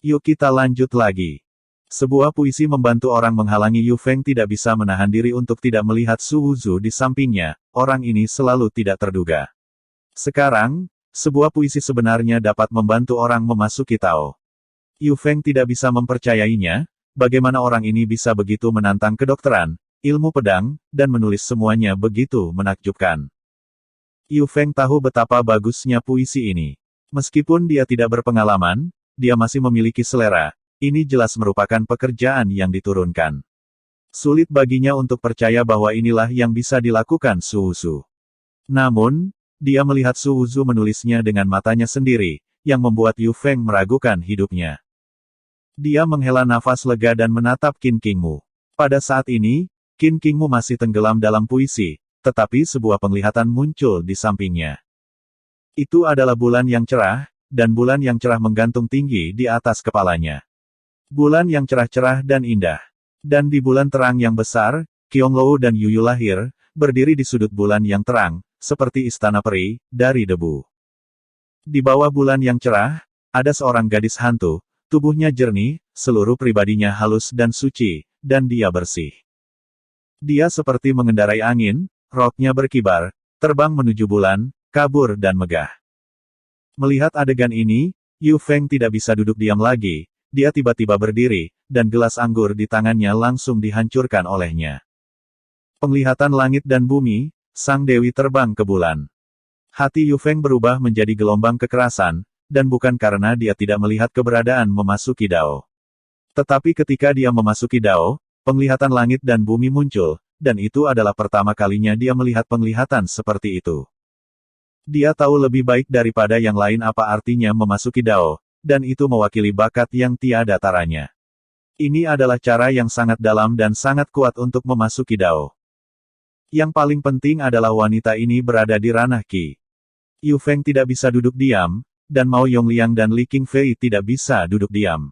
Yuk kita lanjut lagi. Sebuah puisi membantu orang menghalangi Yu Feng tidak bisa menahan diri untuk tidak melihat Su Wuzu di sampingnya, orang ini selalu tidak terduga. Sekarang, sebuah puisi sebenarnya dapat membantu orang memasuki Tao. Yu Feng tidak bisa mempercayainya, bagaimana orang ini bisa begitu menantang kedokteran, ilmu pedang, dan menulis semuanya begitu menakjubkan. Yu Feng tahu betapa bagusnya puisi ini. Meskipun dia tidak berpengalaman, dia masih memiliki selera. Ini jelas merupakan pekerjaan yang diturunkan. Sulit baginya untuk percaya bahwa inilah yang bisa dilakukan Su Wuzu. Namun, dia melihat Su Wuzu menulisnya dengan matanya sendiri, yang membuat Yu Feng meragukan hidupnya. Dia menghela nafas lega dan menatap Qin Qingmu. Pada saat ini, Qin Qingmu masih tenggelam dalam puisi, tetapi sebuah penglihatan muncul di sampingnya. Itu adalah bulan yang cerah, dan bulan yang cerah menggantung tinggi di atas kepalanya. Bulan yang cerah-cerah dan indah. Dan di bulan terang yang besar, Qianglou dan Yuyu lahir, berdiri di sudut bulan yang terang, seperti istana peri, dari debu. Di bawah bulan yang cerah, ada seorang gadis hantu, tubuhnya jernih, seluruh pribadinya halus dan suci, dan dia bersih. Dia seperti mengendarai angin, roknya berkibar, terbang menuju bulan, kabur dan megah. Melihat adegan ini, Yu Feng tidak bisa duduk diam lagi. Dia tiba-tiba berdiri, dan gelas anggur di tangannya langsung dihancurkan olehnya. Penglihatan langit dan bumi, sang dewi terbang ke bulan. Hati Yu Feng berubah menjadi gelombang kekerasan, dan bukan karena dia tidak melihat keberadaan memasuki Dao. Tetapi ketika dia memasuki Dao, penglihatan langit dan bumi muncul, dan itu adalah pertama kalinya dia melihat penglihatan seperti itu. Dia tahu lebih baik daripada yang lain apa artinya memasuki Dao. Dan itu mewakili bakat yang tiada taranya. Ini adalah cara yang sangat dalam dan sangat kuat untuk memasuki Dao. Yang paling penting adalah wanita ini berada di ranah Qi. Yu Feng tidak bisa duduk diam, dan Mao Yongliang dan Li Qingfei tidak bisa duduk diam.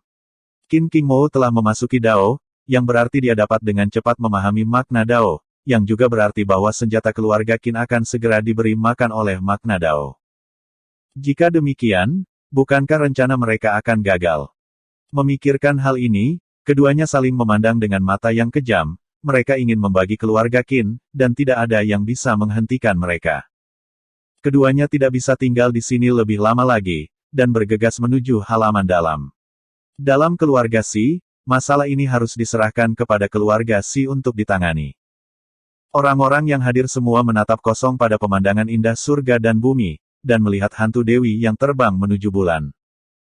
Qin Qingmou telah memasuki Dao, yang berarti dia dapat dengan cepat memahami makna Dao, yang juga berarti bahwa senjata keluarga Qin akan segera diberi makan oleh makna Dao. Jika demikian, bukankah rencana mereka akan gagal? Memikirkan hal ini, keduanya saling memandang dengan mata yang kejam, mereka ingin membagi keluarga Qin, dan tidak ada yang bisa menghentikan mereka. Keduanya tidak bisa tinggal di sini lebih lama lagi, dan bergegas menuju halaman dalam. Dalam keluarga Xi, masalah ini harus diserahkan kepada keluarga Xi untuk ditangani. Orang-orang yang hadir semua menatap kosong pada pemandangan indah surga dan bumi, dan melihat hantu dewi yang terbang menuju bulan.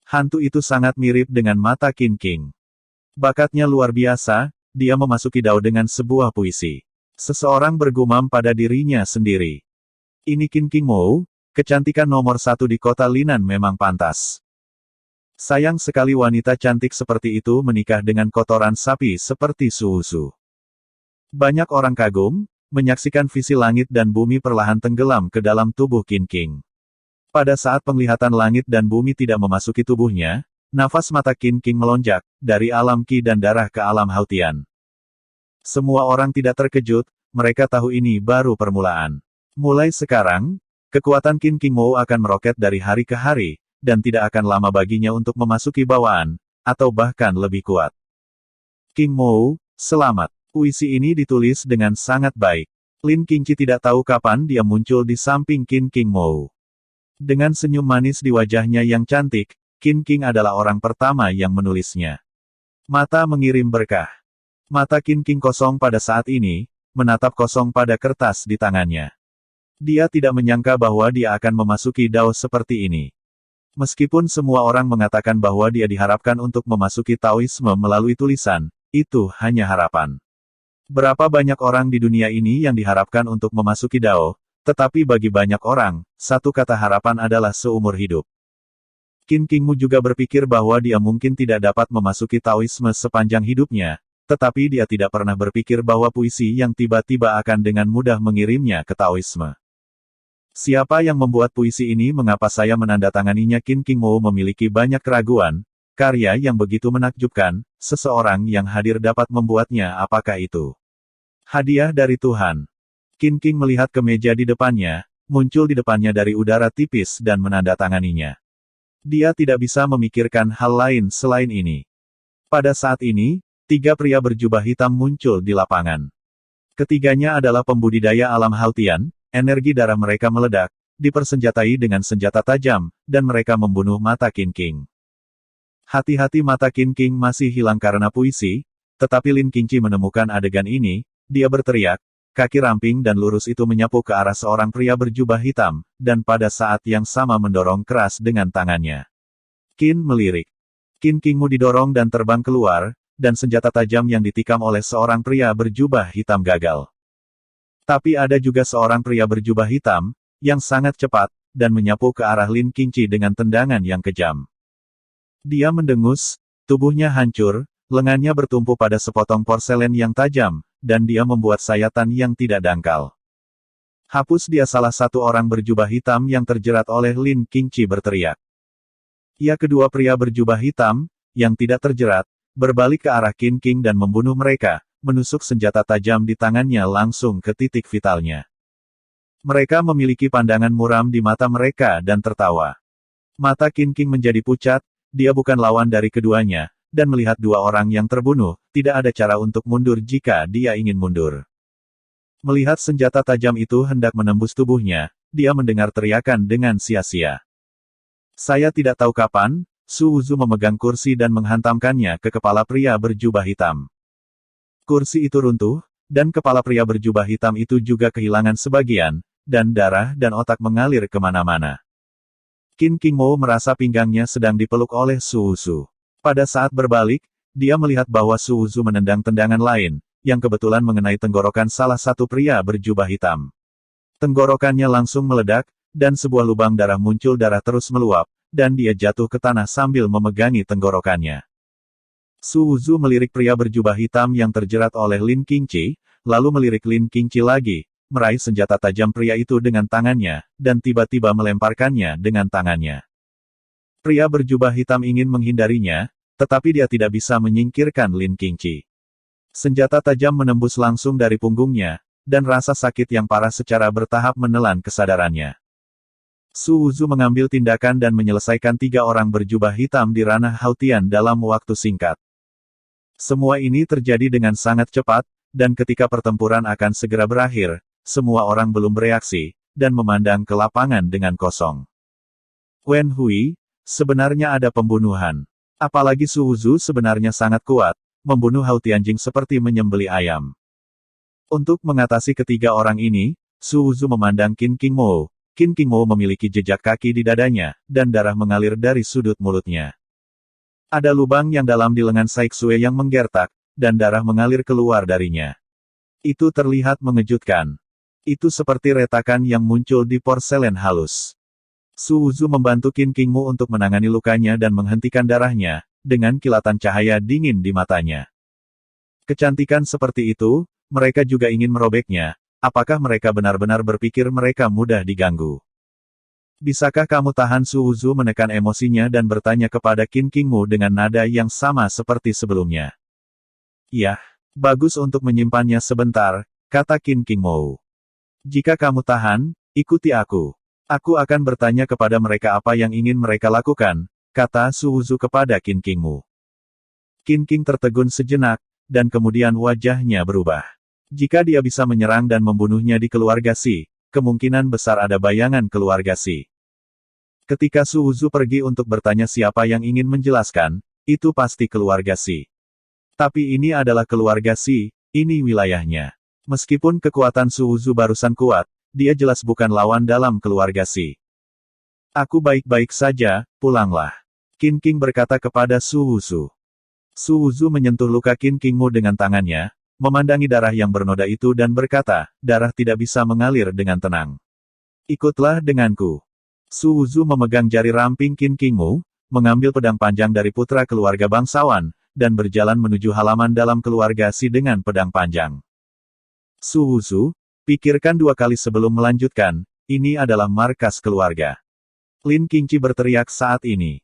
Hantu itu sangat mirip dengan mata Qin Qing. Bakatnya luar biasa, dia memasuki Dao dengan sebuah puisi. Seseorang bergumam pada dirinya sendiri. Ini Qin Qingmou, kecantikan nomor satu di kota Linan memang pantas. Sayang sekali wanita cantik seperti itu menikah dengan kotoran sapi seperti Su Wuzu. Banyak orang kagum, menyaksikan visi langit dan bumi perlahan tenggelam ke dalam tubuh Qin Qing. Pada saat penglihatan langit dan bumi tidak memasuki tubuhnya, nafas mata Qin Qing melonjak, dari alam Qi dan darah ke alam Hautian. Semua orang tidak terkejut, mereka tahu ini baru permulaan. Mulai sekarang, kekuatan Qin Qingmou akan meroket dari hari ke hari, dan tidak akan lama baginya untuk memasuki bawaan, atau bahkan lebih kuat. Qingmou, selamat. Puisi ini ditulis dengan sangat baik. Lin Qingqi tidak tahu kapan dia muncul di samping Qin Qingmou. Dengan senyum manis di wajahnya yang cantik, Qin Qing adalah orang pertama yang menulisnya. Mata mengirim berkah. Mata Qin Qing kosong pada saat ini, menatap kosong pada kertas di tangannya. Dia tidak menyangka bahwa dia akan memasuki Dao seperti ini. Meskipun semua orang mengatakan bahwa dia diharapkan untuk memasuki Taoisme melalui tulisan, itu hanya harapan. Berapa banyak orang di dunia ini yang diharapkan untuk memasuki Dao? Tetapi bagi banyak orang, satu kata harapan adalah seumur hidup. Qin Qingmu juga berpikir bahwa dia mungkin tidak dapat memasuki Taoisme sepanjang hidupnya, tetapi dia tidak pernah berpikir bahwa puisi yang tiba-tiba akan dengan mudah mengirimnya ke Taoisme. Siapa yang membuat puisi ini? Mengapa saya menandatanganinya? Qin Qingmu memiliki banyak keraguan, karya yang begitu menakjubkan, seseorang yang hadir dapat membuatnya. Apakah itu hadiah dari Tuhan? Qin Qing melihat ke meja di depannya, muncul di depannya dari udara tipis dan menandatanganinya. Dia tidak bisa memikirkan hal lain selain ini. Pada saat ini, 3 pria berjubah hitam muncul di lapangan. Ketiganya adalah pembudidaya alam Haltian, energi darah mereka meledak, dipersenjatai dengan senjata tajam, dan mereka membunuh mata Qin King. Hati-hati mata Qin King masih hilang karena puisi, tetapi Lin Qingqi menemukan adegan ini, dia berteriak, kaki ramping dan lurus itu menyapu ke arah seorang pria berjubah hitam, dan pada saat yang sama mendorong keras dengan tangannya. Qin melirik. Qin Qingmu didorong dan terbang keluar, dan senjata tajam yang ditikam oleh seorang pria berjubah hitam gagal. Tapi ada juga seorang pria berjubah hitam, yang sangat cepat, dan menyapu ke arah Lin Qingqi dengan tendangan yang kejam. Dia mendengus, tubuhnya hancur, lengannya bertumpu pada sepotong porselen yang tajam, dan dia membuat sayatan yang tidak dangkal. Hapus dia, salah satu orang berjubah hitam yang terjerat oleh Lin Qingqi berteriak. Ia kedua pria berjubah hitam, yang tidak terjerat, berbalik ke arah Qin King dan membunuh mereka, menusuk senjata tajam di tangannya langsung ke titik vitalnya. Mereka memiliki pandangan muram di mata mereka dan tertawa. Mata Qin King menjadi pucat, dia bukan lawan dari keduanya, dan melihat 2 orang yang terbunuh, tidak ada cara untuk mundur jika dia ingin mundur. Melihat senjata tajam itu hendak menembus tubuhnya, dia mendengar teriakan dengan sia-sia. Saya tidak tahu kapan, Su Wuzu memegang kursi dan menghantamkannya ke kepala pria berjubah hitam. Kursi itu runtuh, dan kepala pria berjubah hitam itu juga kehilangan sebagian, dan darah dan otak mengalir kemana-mana. Qin Qingmo merasa pinggangnya sedang dipeluk oleh Su Wuzu. Pada saat berbalik, dia melihat bahwa Su Wuzu menendang tendangan lain, yang kebetulan mengenai tenggorokan salah satu pria berjubah hitam. Tenggorokannya langsung meledak, dan sebuah lubang darah muncul, darah terus meluap, dan dia jatuh ke tanah sambil memegangi tenggorokannya. Su Wuzu melirik pria berjubah hitam yang terjerat oleh Lin Qingqi, lalu melirik Lin Qingqi lagi, meraih senjata tajam pria itu dengan tangannya, dan tiba-tiba melemparkannya dengan tangannya. Pria berjubah hitam ingin menghindarinya, tetapi dia tidak bisa menyingkirkan Lin Qingqi. Senjata tajam menembus langsung dari punggungnya, dan rasa sakit yang parah secara bertahap menelan kesadarannya. Su Wuzu mengambil tindakan dan menyelesaikan 3 orang berjubah hitam di ranah Haltian dalam waktu singkat. Semua ini terjadi dengan sangat cepat, dan ketika pertempuran akan segera berakhir, semua orang belum bereaksi, dan memandang ke lapangan dengan kosong. Wen Hui, sebenarnya ada pembunuhan. Apalagi Su Wuzu sebenarnya sangat kuat, membunuh Hao Tianjing seperti menyembelih ayam. Untuk mengatasi ketiga orang ini, Su Wuzu memandang Qin Qingmo. Qin Qingmo memiliki jejak kaki di dadanya, dan darah mengalir dari sudut mulutnya. Ada lubang yang dalam di lengan Saixue yang menggertak, dan darah mengalir keluar darinya. Itu terlihat mengejutkan. Itu seperti retakan yang muncul di porselen halus. Su Wuzu membantu Qin Qingmo untuk menangani lukanya dan menghentikan darahnya, dengan kilatan cahaya dingin di matanya. Kecantikan seperti itu, mereka juga ingin merobeknya. Apakah mereka benar-benar berpikir mereka mudah diganggu? Bisakah kamu tahan? Su Wuzu menekan emosinya dan bertanya kepada Qin Qingmo dengan nada yang sama seperti sebelumnya. Yah, bagus untuk menyimpannya sebentar, kata Qin Qingmo. Jika kamu tahan, ikuti aku. Aku akan bertanya kepada mereka apa yang ingin mereka lakukan, kata Su Wuzu kepada Qin Qingmo. Qin King tertegun sejenak, dan kemudian wajahnya berubah. Jika dia bisa menyerang dan membunuhnya di keluarga Xi, kemungkinan besar ada bayangan keluarga Xi. Ketika Su Wuzu pergi untuk bertanya siapa yang ingin menjelaskan, itu pasti keluarga Xi. Tapi ini adalah keluarga Xi, ini wilayahnya. Meskipun kekuatan Su Wuzu barusan kuat, dia jelas bukan lawan dalam keluarga Xi. Aku baik-baik saja, pulanglah. Qin King berkata kepada Su Wuzu. Su Wuzu menyentuh luka Qin Qingmo dengan tangannya, memandangi darah yang bernoda itu dan berkata, darah tidak bisa mengalir dengan tenang. Ikutlah denganku. Su Wuzu memegang jari ramping Qin Qingmo, mengambil pedang panjang dari putra keluarga bangsawan, dan berjalan menuju halaman dalam keluarga Xi dengan pedang panjang. Su Wuzu, pikirkan 2 kali sebelum melanjutkan, ini adalah markas keluarga. Lin Qingqi berteriak saat ini.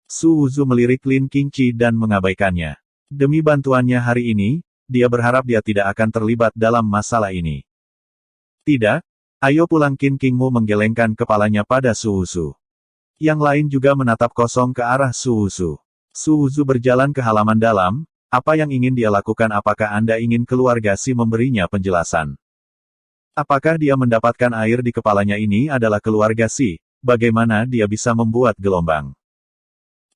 Su Wuzu melirik Lin Qingqi dan mengabaikannya. Demi bantuannya hari ini, dia berharap dia tidak akan terlibat dalam masalah ini. Tidak, ayo pulang. Qin Qingmo menggelengkan kepalanya pada Su Wuzu. Yang lain juga menatap kosong ke arah Su Wuzu. Su Wuzu berjalan ke halaman dalam, apa yang ingin dia lakukan? Apakah Anda ingin keluarga Si memberinya penjelasan? Apakah dia mendapatkan air di kepalanya? Ini adalah keluarga Si, bagaimana dia bisa membuat gelombang?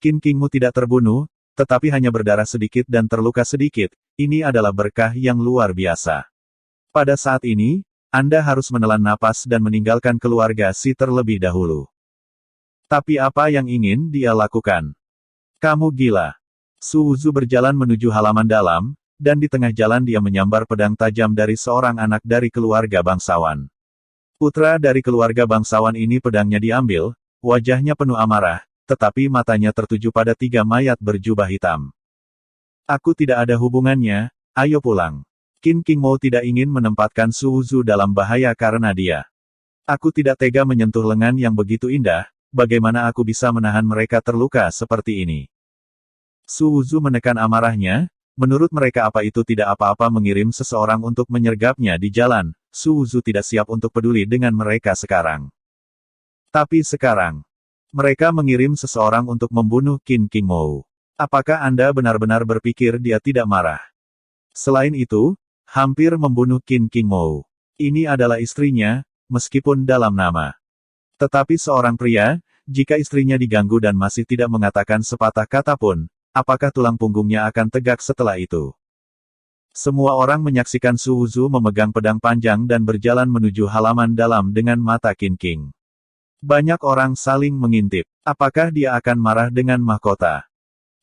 Qin Qingmu tidak terbunuh, tetapi hanya berdarah sedikit dan terluka sedikit, ini adalah berkah yang luar biasa. Pada saat ini, Anda harus menelan napas dan meninggalkan keluarga Si terlebih dahulu. Tapi apa yang ingin dia lakukan? Kamu gila. Su Wuzu berjalan menuju halaman dalam, dan di tengah jalan dia menyambar pedang tajam dari seorang anak dari keluarga bangsawan. Putra dari keluarga bangsawan ini pedangnya diambil, wajahnya penuh amarah, tetapi matanya tertuju pada 3 mayat berjubah hitam. Aku tidak ada hubungannya, ayo pulang. Qin Qingmu tidak ingin menempatkan Su Wuzu dalam bahaya karena dia. Aku tidak tega menyentuh lengan yang begitu indah. Bagaimana aku bisa menahan mereka terluka seperti ini? Su Wuzu menekan amarahnya, menurut mereka apa itu tidak apa-apa mengirim seseorang untuk menyergapnya di jalan, Su Wuzu tidak siap untuk peduli dengan mereka sekarang. Tapi sekarang, mereka mengirim seseorang untuk membunuh Qin Qingmu. Apakah Anda benar-benar berpikir dia tidak marah? Selain itu, hampir membunuh Qin Qingmu. Ini adalah istrinya, meskipun dalam nama. Tetapi seorang pria, jika istrinya diganggu dan masih tidak mengatakan sepatah kata pun, apakah tulang punggungnya akan tegak setelah itu? Semua orang menyaksikan Su Wuzu memegang pedang panjang dan berjalan menuju halaman dalam dengan mata Qin Qing. Banyak orang saling mengintip, apakah dia akan marah dengan mahkota?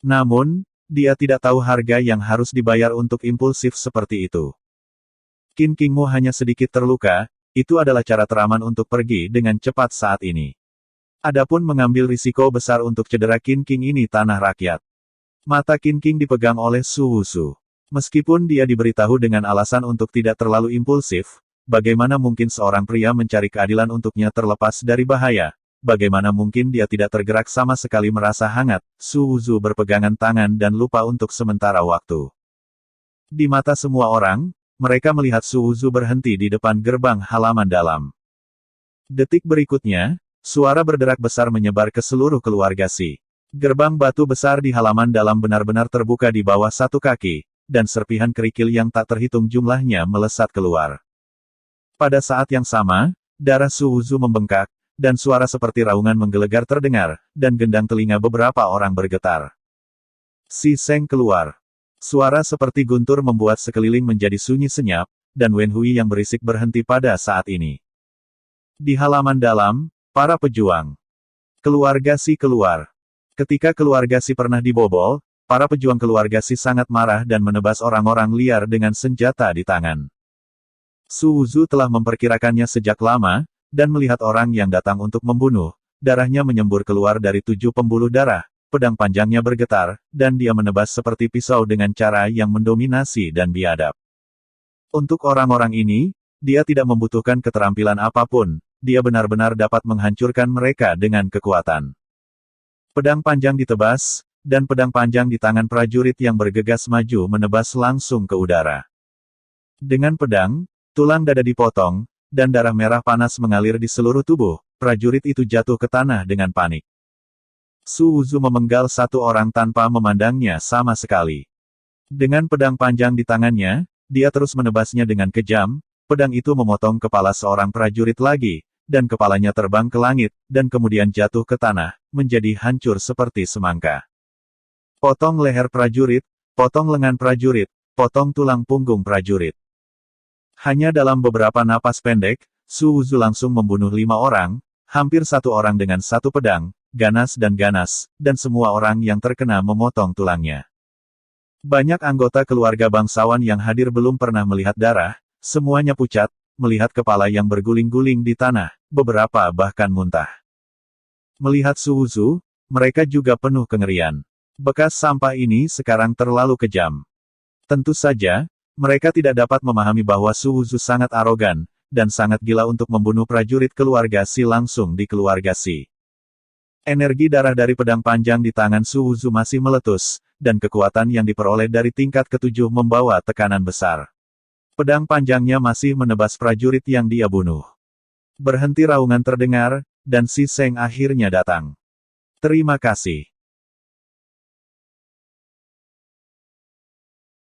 Namun, dia tidak tahu harga yang harus dibayar untuk impulsif seperti itu. Qin Qingmu hanya sedikit terluka. Itu adalah cara teraman untuk pergi dengan cepat saat ini. Adapun mengambil risiko besar untuk cedera Qin Qing ini tanah rakyat. Mata Qin Qing dipegang oleh Su Wuzu. Meskipun dia diberitahu dengan alasan untuk tidak terlalu impulsif, bagaimana mungkin seorang pria mencari keadilan untuknya terlepas dari bahaya? Bagaimana mungkin dia tidak tergerak sama sekali merasa hangat? Su Wuzu berpegangan tangan dan lupa untuk sementara waktu. Di mata semua orang, mereka melihat Su Wuzu berhenti di depan gerbang halaman dalam. Detik berikutnya, suara berderak besar menyebar ke seluruh keluarga Si. Gerbang batu besar di halaman dalam benar-benar terbuka di bawah 1 kaki, dan serpihan kerikil yang tak terhitung jumlahnya melesat keluar. Pada saat yang sama, darah Su Wuzu membengkak, dan suara seperti raungan menggelegar terdengar, dan gendang telinga beberapa orang bergetar. Si Seng keluar. Suara seperti guntur membuat sekeliling menjadi sunyi senyap, dan Wen Hui yang berisik berhenti pada saat ini. Di halaman dalam, para pejuang. Keluarga Si keluar. Ketika keluarga Si pernah dibobol, para pejuang keluarga Si sangat marah dan menebas orang-orang liar dengan senjata di tangan. Su Wuzu telah memperkirakannya sejak lama, dan melihat orang yang datang untuk membunuh, darahnya menyembur keluar dari 7 pembuluh darah. Pedang panjangnya bergetar, dan dia menebas seperti pisau dengan cara yang mendominasi dan biadab. Untuk orang-orang ini, dia tidak membutuhkan keterampilan apapun, dia benar-benar dapat menghancurkan mereka dengan kekuatan. Pedang panjang ditebas, dan pedang panjang di tangan prajurit yang bergegas maju menebas langsung ke udara. Dengan pedang, tulang dada dipotong, dan darah merah panas mengalir di seluruh tubuh, prajurit itu jatuh ke tanah dengan panik. Su Wuzu memenggal satu orang tanpa memandangnya sama sekali. Dengan pedang panjang di tangannya, dia terus menebasnya dengan kejam, pedang itu memotong kepala seorang prajurit lagi, dan kepalanya terbang ke langit, dan kemudian jatuh ke tanah, menjadi hancur seperti semangka. Potong leher prajurit, potong lengan prajurit, potong tulang punggung prajurit. Hanya dalam beberapa napas pendek, Su Wuzu langsung membunuh 5 orang, hampir 1 orang dengan 1 pedang, ganas, dan semua orang yang terkena memotong tulangnya. Banyak anggota keluarga bangsawan yang hadir belum pernah melihat darah, semuanya pucat, melihat kepala yang berguling-guling di tanah, beberapa bahkan muntah. Melihat Su Wuzu, mereka juga penuh kengerian. Bekas sampah ini sekarang terlalu kejam. Tentu saja, mereka tidak dapat memahami bahwa Su Wuzu sangat arogan, dan sangat gila untuk membunuh prajurit keluarga Si langsung di keluarga Si. Energi darah dari pedang panjang di tangan Su Wuzu masih meletus, dan kekuatan yang diperoleh dari tingkat ke-7 membawa tekanan besar. Pedang panjangnya masih menebas prajurit yang dia bunuh. Berhenti raungan terdengar, dan Si Seng akhirnya datang. Terima kasih.